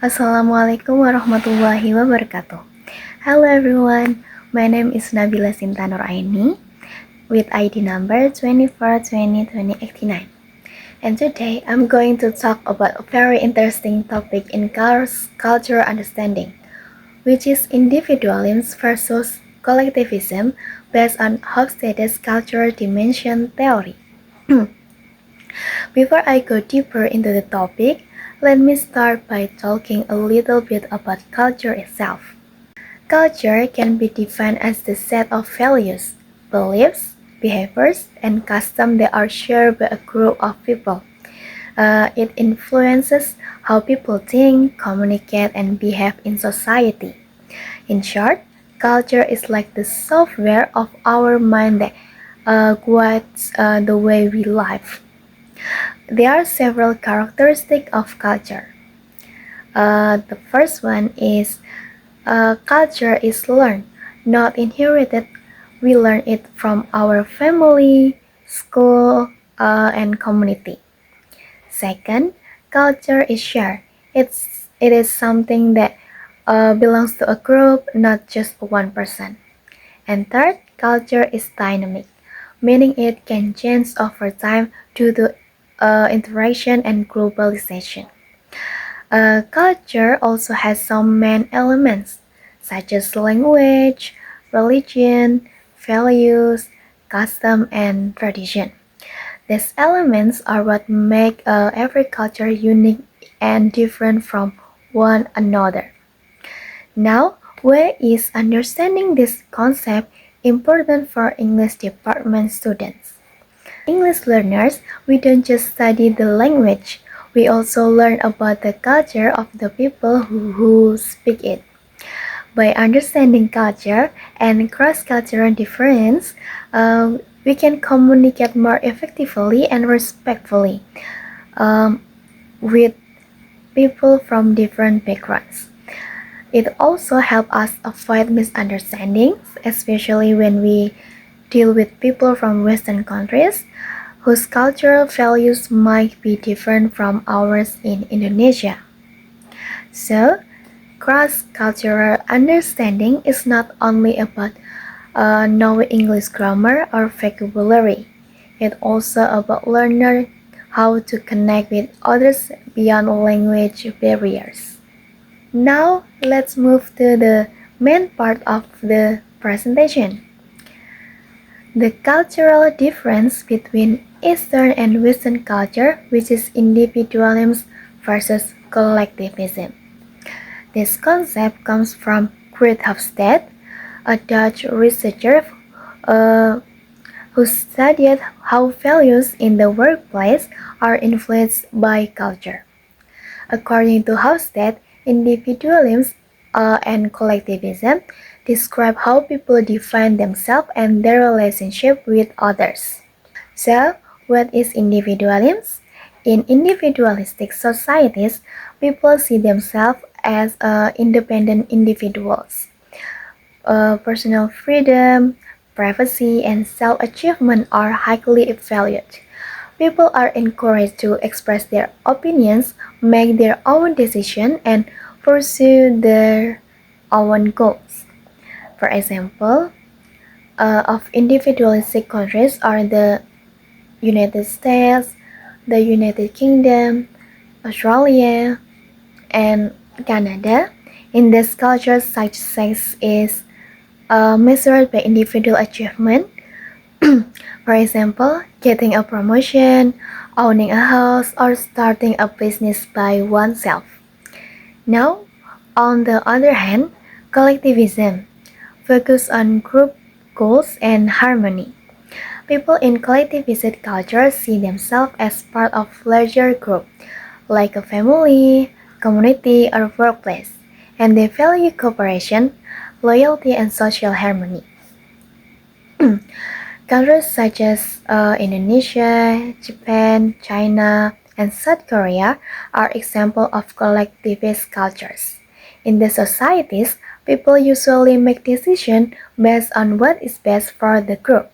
Assalamualaikum warahmatullahi wabarakatuh. Hello everyone, my name is Nabila Sinta Nuraini with ID number 24202089. And today I'm going to talk about a very interesting topic in cultural understanding, which is individualism versus collectivism based on Hofstede's cultural dimension theory. Before I go deeper into the topic, let me start by talking a little bit about culture itself. Culture can be defined as the set of values, beliefs, behaviors, and customs that are shared by a group of people. It influences how people think, communicate, and behave in society. In short, culture is like the software of our mind that guides the way we live. There are several characteristics of culture. The first one is culture is learned, not inherited. We learn it from our family, school, and community. Second, culture is shared. It is something that belongs to a group, not just one person. And third, culture is dynamic, meaning it can change over time due to interaction and globalization. Culture also has some main elements, such as language, religion, values, custom, and tradition. These elements are what make every culture unique and different from one another. Now, why is understanding this concept important for English department students? English learners, we don't just study the language, we also learn about the culture of the people who speak it. By understanding culture and cross-cultural difference, we can communicate more effectively and respectfully um, with people from different backgrounds. It also helps us avoid misunderstandings, especially when we deal with people from Western countries whose cultural values might be different from ours in Indonesia. So, cross-cultural understanding is not only about knowing English grammar or vocabulary. It's also about learning how to connect with others beyond language barriers. Now, let's move to the main part of the presentation. The cultural difference between Eastern and Western culture, which is individualism versus collectivism. This concept comes from Kurt Hofstede, a Dutch researcher uh, who studied how values in the workplace are influenced by culture. According to Hofstede, individualism and collectivism describe how people define themselves and their relationship with others. So, what is individualism? In individualistic societies, people see themselves as independent individuals. Personal freedom, privacy, and self-achievement are highly valued. People are encouraged to express their opinions, make their own decisions, and pursue their own goals. For example, of individualistic countries are the United States, the United Kingdom, Australia, and Canada. In these cultures, success is measured by individual achievement. For example, getting a promotion, owning a house, or starting a business by oneself. Now, on the other hand, collectivism focuses on group goals and harmony. People in collectivist culture see themselves as part of larger group, like a family, community, or workplace, and they value cooperation, loyalty, and social harmony. Countries such as Indonesia, Japan, China, and South Korea are examples of collectivist cultures. In these societies, people usually make decisions based on what is best for the group.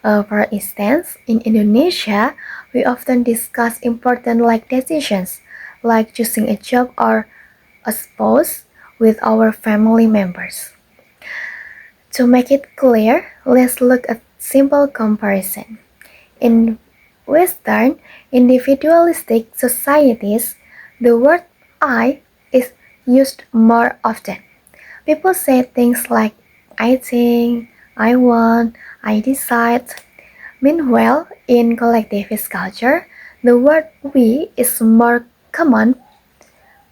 For instance, in Indonesia, we often discuss important life decisions like choosing a job or a spouse with our family members. To make it clear, let's look at simple comparison. In Western individualistic societies, the word I is used more often. People say things like I think, I want, I decide. Meanwhile, in collectivist culture, the word we is more common.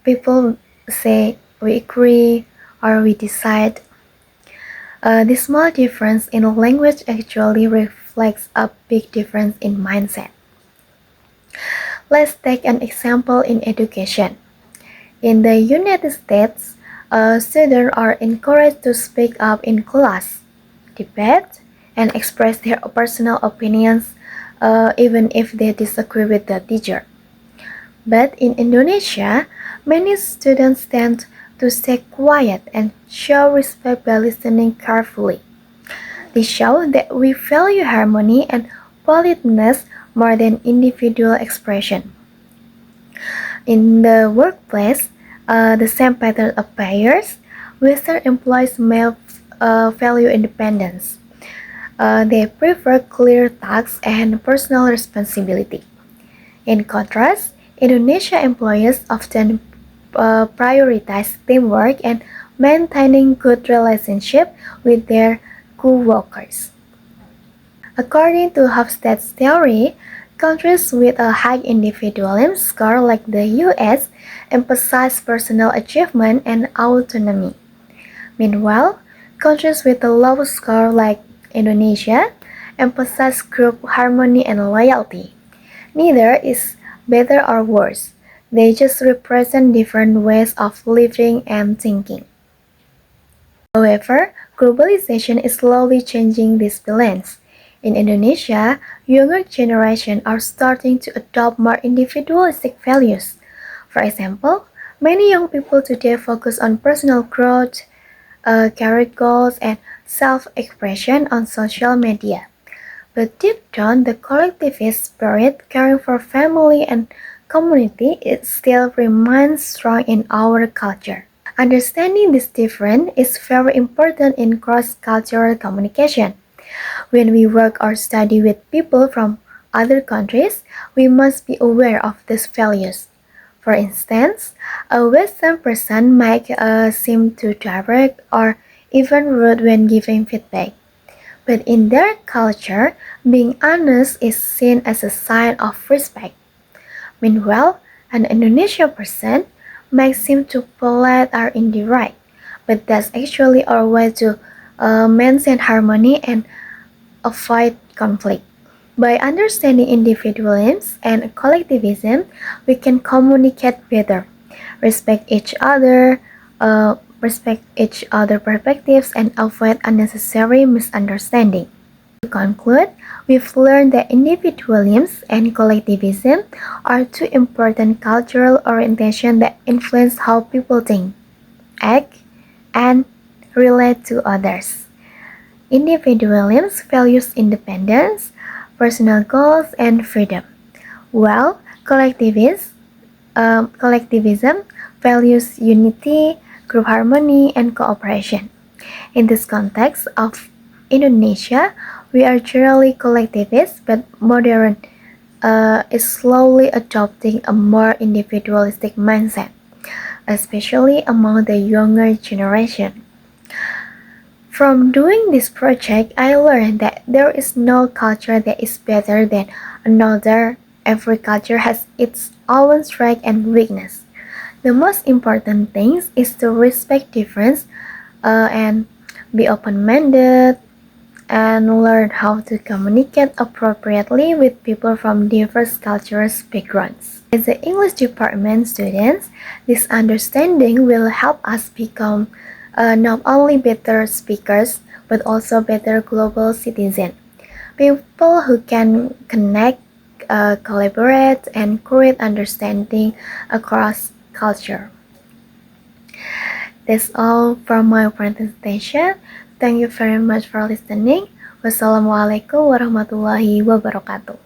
People say we agree or we decide. This small difference in language actually reflects a big difference in mindset. Let's take an example in education. In the United States, students are encouraged to speak up in class, debate, and express their personal opinions even if they disagree with the teacher. But in Indonesia, many students tend to stay quiet and show respect by listening carefully. They show that we value harmony and politeness more than individual expression. In the workplace, the same pattern appears. Western employees may value independence. They prefer clear tasks and personal responsibility. In contrast, Indonesia employees often prioritize teamwork and maintaining good relationship with their co-workers. According to Hofstede's theory, countries with a high individualism score like the US emphasize personal achievement and autonomy. Meanwhile, countries with a low score like Indonesia emphasize group harmony and loyalty. Neither is better or worse. They just represent different ways of living and thinking. However, globalization is slowly changing this balance. In Indonesia, younger generations are starting to adopt more individualistic values. For example, many young people today focus on personal growth, career goals, and self-expression on social media. But deep down, the collectivist spirit, caring for family and community, it still remains strong in our culture. Understanding this difference is very important in cross-cultural communication. When we work or study with people from other countries, we must be aware of these values. For instance, a Western person might seem too direct or even rude when giving feedback. But in their culture, being honest is seen as a sign of respect. Meanwhile, an Indonesian person might seem too polite or indirect, but that's actually our way to maintain harmony and avoid conflict. By understanding individualism and collectivism, we can communicate better, respect each other, respect each other perspectives, and avoid unnecessary misunderstanding. To conclude, we've learned that individualism and collectivism are two important cultural orientations that influence how people think, act, and relate to others. Individualism values independence, personal goals, and freedom, while collectivism values unity, group harmony, and cooperation. In this context of Indonesia, we are generally collectivist, but modern is slowly adopting a more individualistic mindset, especially among the younger generation. From doing this project, I learned that there is no culture that is better than another. Every culture has its own strength and weakness. The most important thing is to respect difference and be open-minded and learn how to communicate appropriately with people from diverse cultural backgrounds. As the English department students, this understanding will help us become not only better speakers, but also better global citizens. People who can connect, collaborate, and create understanding across culture. That's all from my presentation. Thank you very much for listening. Wassalamualaikum warahmatullahi wabarakatuh.